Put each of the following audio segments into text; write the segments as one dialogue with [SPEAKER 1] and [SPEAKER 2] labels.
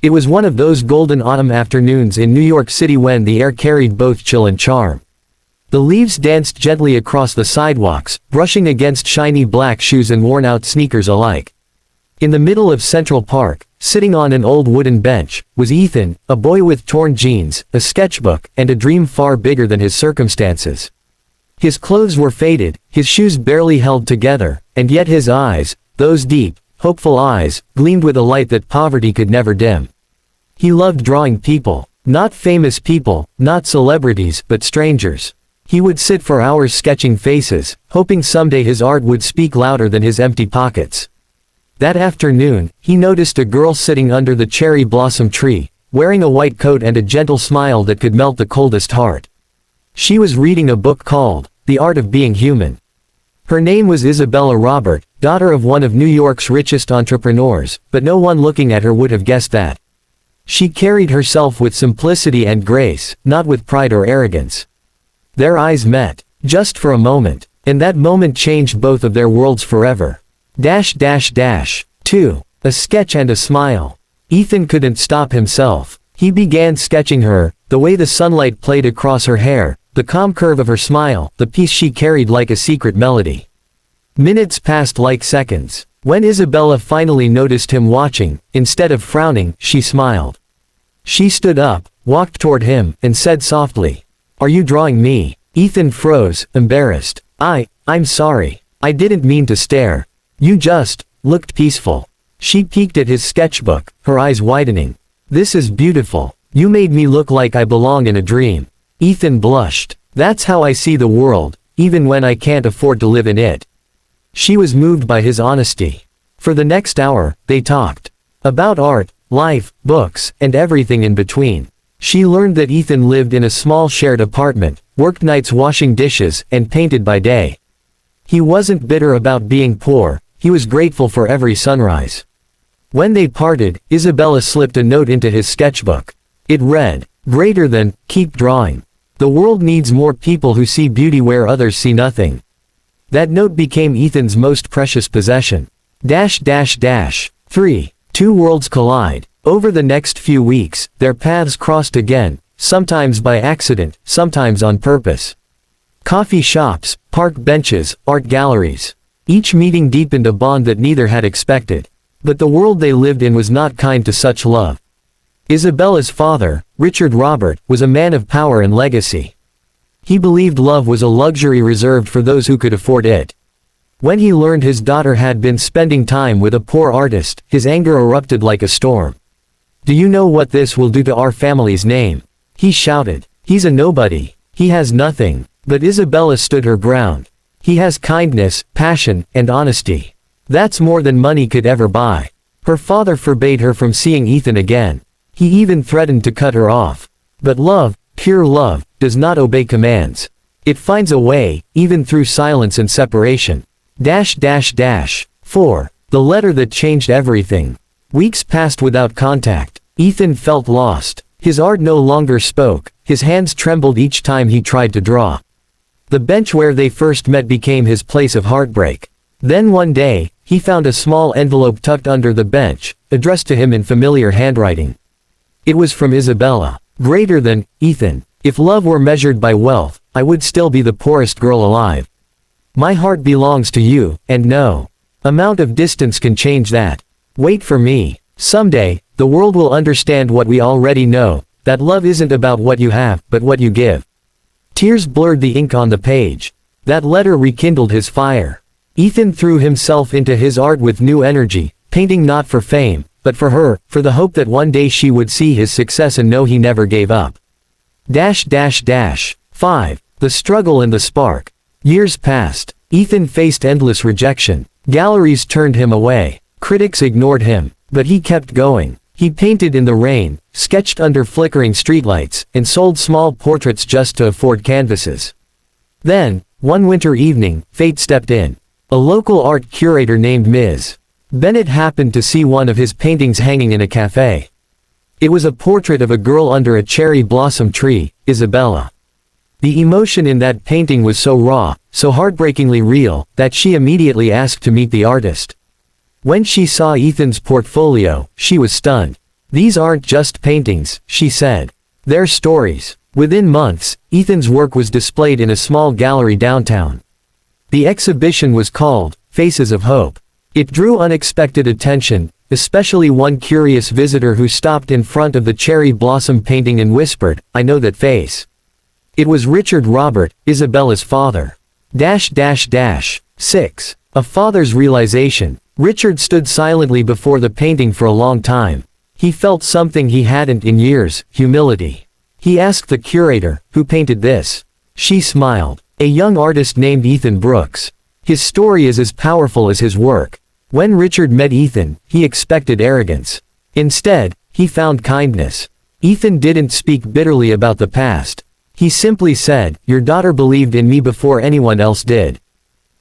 [SPEAKER 1] It was one of those golden autumn afternoons in New York City when the air carried both chill and charm. The leaves danced gently across the sidewalks, brushing against shiny black shoes and worn-out sneakers alike. In the middle of Central Park, sitting on an old wooden bench, was Ethan, a boy with torn jeans, a sketchbook, and a dream far bigger than his circumstances. His clothes were faded, his shoes barely held together, and yet his eyes, those deep, hopeful eyes, gleamed with a light that poverty could never dim. He loved drawing people. Not famous people, not celebrities, but strangers. He would sit for hours sketching faces, hoping someday his art would speak louder than his empty pockets. That afternoon, he noticed a girl sitting under the cherry blossom tree, wearing a white coat and a gentle smile that could melt the coldest heart. She was reading a book called The Art of Being Human. Her name was Isabella Robert, daughter of one of New York's richest entrepreneurs, but no one looking at her would have guessed that. She carried herself with simplicity and grace, not with pride or arrogance. Their eyes met, just for a moment, and that moment changed both of their worlds forever. 2. A sketch and a smile. Ethan couldn't stop himself. He began sketching her, the way the sunlight played across her hair, the calm curve of her smile, the peace she carried like a secret melody. Minutes passed like seconds. When Isabella finally noticed him watching, instead of frowning, she smiled. She stood up, walked toward him, and said softly, "Are you drawing me?" Ethan froze, embarrassed. I'm sorry. I didn't mean to stare. You just looked peaceful." She peeked at his sketchbook, her eyes widening. "This is beautiful. You made me look like I belong in a dream." Ethan blushed. "That's how I see the world, even when I can't afford to live in it." She was moved by his honesty. For the next hour, they talked. About art, life, books, and everything in between. She learned that Ethan lived in a small shared apartment, worked nights washing dishes, and painted by day. He wasn't bitter about being poor, he was grateful for every sunrise. When they parted, Isabella slipped a note into his sketchbook. It read, "Greater than, keep drawing. The world needs more people who see beauty where others see nothing." That note became Ethan's most precious possession. 3. Two worlds collide. Over the next few weeks, their paths crossed again, sometimes by accident, sometimes on purpose. Coffee shops, park benches, art galleries. Each meeting deepened a bond that neither had expected. But the world they lived in was not kind to such love. Isabella's father, Richard Robert, was a man of power and legacy. He believed love was a luxury reserved for those who could afford it. When he learned his daughter had been spending time with a poor artist, his anger erupted like a storm. "Do you know what this will do to our family's name?" he shouted. "He's a nobody. He has nothing." But Isabella stood her ground. "He has kindness, passion, and honesty. That's more than money could ever buy." Her father forbade her from seeing Ethan again. He even threatened to cut her off. But love, pure love, does not obey commands. It finds a way, even through silence and separation. 4. The letter that changed everything. Weeks passed without contact. Ethan felt lost. His art no longer spoke, his hands trembled each time he tried to draw. The bench where they first met became his place of heartbreak. Then one day, he found a small envelope tucked under the bench, addressed to him in familiar handwriting. It was from Isabella. "Greater than, Ethan. If love were measured by wealth, I would still be the poorest girl alive. My heart belongs to you, and no amount of distance can change that. Wait for me. Someday, the world will understand what we already know, that love isn't about what you have, but what you give." Tears blurred the ink on the page. That letter rekindled his fire. Ethan threw himself into his art with new energy, painting not for fame, but for her, for the hope that one day she would see his success and know he never gave up. 5. The struggle and the spark. Years passed. Ethan faced endless rejection. Galleries turned him away. Critics ignored him. But he kept going. He painted in the rain, sketched under flickering streetlights, and sold small portraits just to afford canvases. Then, one winter evening, fate stepped in. A local art curator named Ms. Bennett happened to see one of his paintings hanging in a cafe. It was a portrait of a girl under a cherry blossom tree, Isabella. The emotion in that painting was so raw, so heartbreakingly real, that she immediately asked to meet the artist. When she saw Ethan's portfolio, she was stunned. "These aren't just paintings," she said. "They're stories." Within months, Ethan's work was displayed in a small gallery downtown. The exhibition was called Faces of Hope. It drew unexpected attention, especially one curious visitor who stopped in front of the cherry blossom painting and whispered, "I know that face." It was Richard Robert, Isabella's father. 6. A father's realization. Richard stood silently before the painting for a long time. He felt something he hadn't in years: humility. He asked the curator, "Who painted this?" She smiled. "A young artist named Ethan Brooks. His story is as powerful as his work." When Richard met Ethan, he expected arrogance. Instead, he found kindness. Ethan didn't speak bitterly about the past. He simply said, "Your daughter believed in me before anyone else did.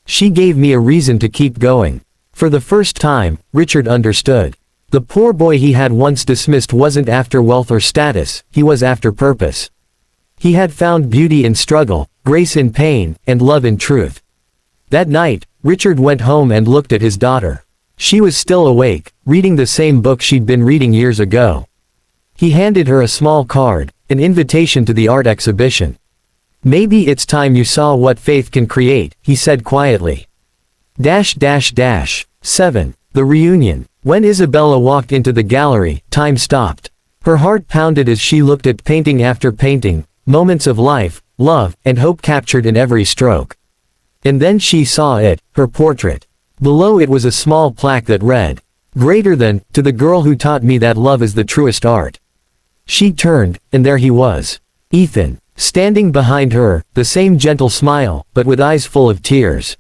[SPEAKER 1] She gave me a reason to keep going." For the first time, Richard understood. The poor boy he had once dismissed wasn't after wealth or status, he was after purpose. He had found beauty in struggle, grace in pain, and love in truth. That night, Richard went home and looked at his daughter. She was still awake, reading the same book she'd been reading years ago. He handed her a small card, an invitation to the art exhibition. "Maybe it's time you saw what faith can create," he said quietly. 7. The reunion. When Isabella walked into the gallery, time stopped. Her heart pounded as she looked at painting after painting, moments of life, love, and hope captured in every stroke. And then she saw it, her portrait. Below it was a small plaque that read, "Greater than, to the girl who taught me that love is the truest art." She turned, and there he was. Ethan, standing behind her, the same gentle smile, but with eyes full of tears.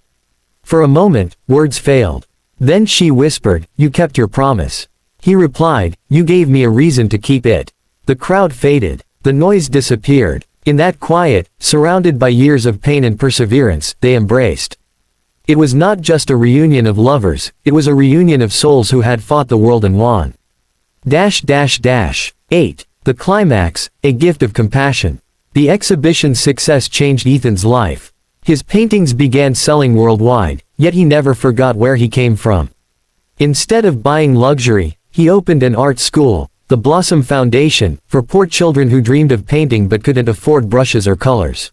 [SPEAKER 1] For a moment, words failed. Then she whispered, "You kept your promise." He replied, "You gave me a reason to keep it." The crowd faded. The noise disappeared. In that quiet, surrounded by years of pain and perseverance, they embraced. It was not just a reunion of lovers, it was a reunion of souls who had fought the world and won. 8. The climax, a gift of compassion. The exhibition's success changed Ethan's life. His paintings began selling worldwide, yet he never forgot where he came from. Instead of buying luxury, he opened an art school, the Blossom Foundation, for poor children who dreamed of painting but couldn't afford brushes or colors.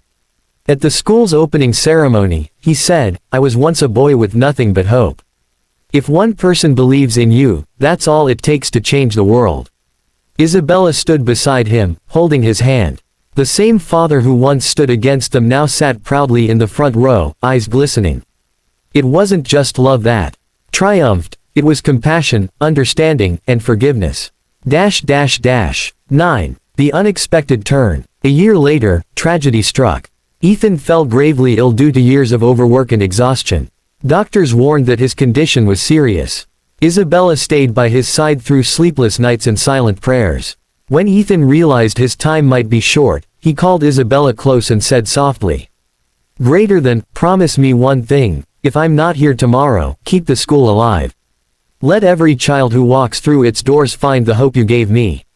[SPEAKER 1] At the school's opening ceremony, he said, "I was once a boy with nothing but hope. If one person believes in you, that's all it takes to change the world." Isabella stood beside him, holding his hand. The same father who once stood against them now sat proudly in the front row, eyes glistening. It wasn't just love that triumphed, it was compassion, understanding, and forgiveness. 9. The unexpected turn. A year later, tragedy struck. Ethan fell gravely ill due to years of overwork and exhaustion. Doctors warned that his condition was serious. Isabella stayed by his side through sleepless nights and silent prayers. When Ethan realized his time might be short, he called Isabella close and said softly, "Greater than, promise me one thing, if I'm not here tomorrow, keep the school alive. Let every child who walks through its doors find the hope you gave me."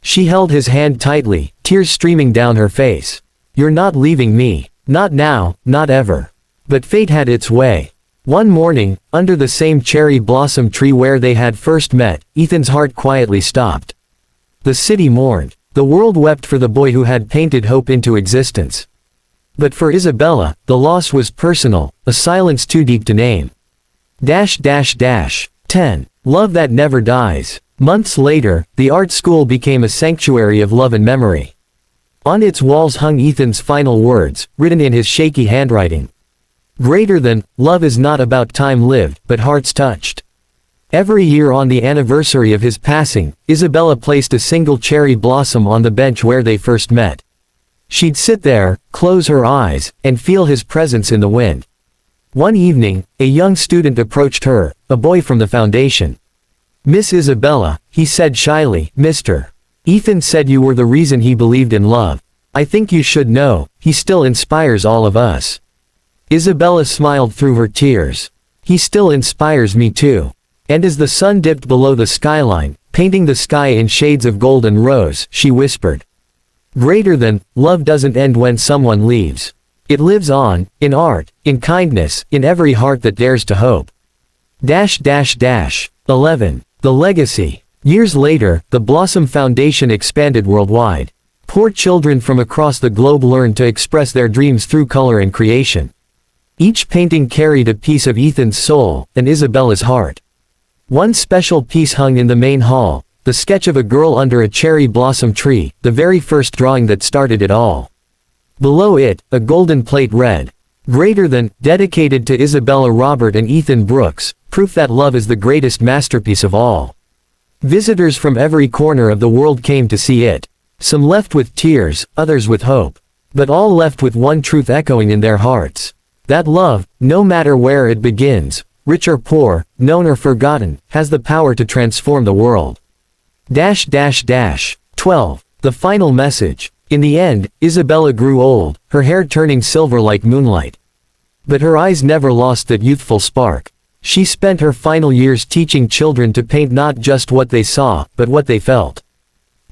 [SPEAKER 1] She held his hand tightly, tears streaming down her face. "You're not leaving me. Not now, not ever." But fate had its way. One morning, under the same cherry blossom tree where they had first met, Ethan's heart quietly stopped. The city mourned. The world wept for the boy who had painted hope into existence. But for Isabella, the loss was personal, a silence too deep to name. 10. Love that never dies. Months later, the art school became a sanctuary of love and memory. On its walls hung Ethan's final words, written in his shaky handwriting. "Greater than, love is not about time lived, but hearts touched." Every year on the anniversary of his passing, Isabella placed a single cherry blossom on the bench where they first met. She'd sit there, close her eyes, and feel his presence in the wind. One evening, a young student approached her, a boy from the foundation. "Miss Isabella," he said shyly, "Mr. Ethan said you were the reason he believed in love. I think you should know, he still inspires all of us." Isabella smiled through her tears. "He still inspires me too." And as the sun dipped below the skyline, painting the sky in shades of gold and rose, she whispered, "Greater than, love doesn't end when someone leaves. It lives on, in art, in kindness, in every heart that dares to hope." 11. The legacy. Years later, the Blossom Foundation expanded worldwide. Poor children from across the globe learned to express their dreams through color and creation. Each painting carried a piece of Ethan's soul and Isabella's heart. One special piece hung in the main hall, the sketch of a girl under a cherry blossom tree, the very first drawing that started it all. Below it, a golden plate read, "Greater than, dedicated to Isabella Robert and Ethan Brooks, proof that love is the greatest masterpiece of all." Visitors from every corner of the world came to see it. Some left with tears, others with hope. But all left with one truth echoing in their hearts. That love, no matter where it begins, rich or poor, known or forgotten, has the power to transform the world. 12. The final message. In the end, Isabella grew old, her hair turning silver like moonlight. But her eyes never lost that youthful spark. She spent her final years teaching children to paint not just what they saw, but what they felt.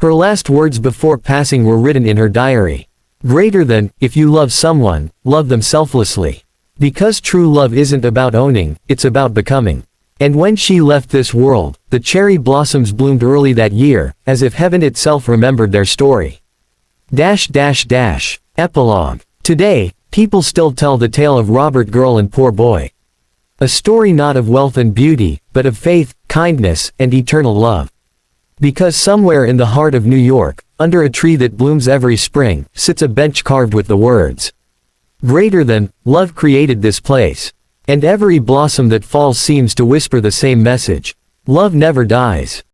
[SPEAKER 1] Her last words before passing were written in her diary. Greater than, if you love someone, love them selflessly. Because true love isn't about owning, it's about becoming. And when she left this world, the cherry blossoms bloomed early that year, as if heaven itself remembered their story. Epilogue. Today, people still tell the tale of Robert Girl and Poor Boy. A story not of wealth and beauty, but of faith, kindness, and eternal love. Because somewhere in the heart of New York, under a tree that blooms every spring, sits a bench carved with the words, "Greater than, love created this place." And every blossom that falls seems to whisper the same message. Love never dies.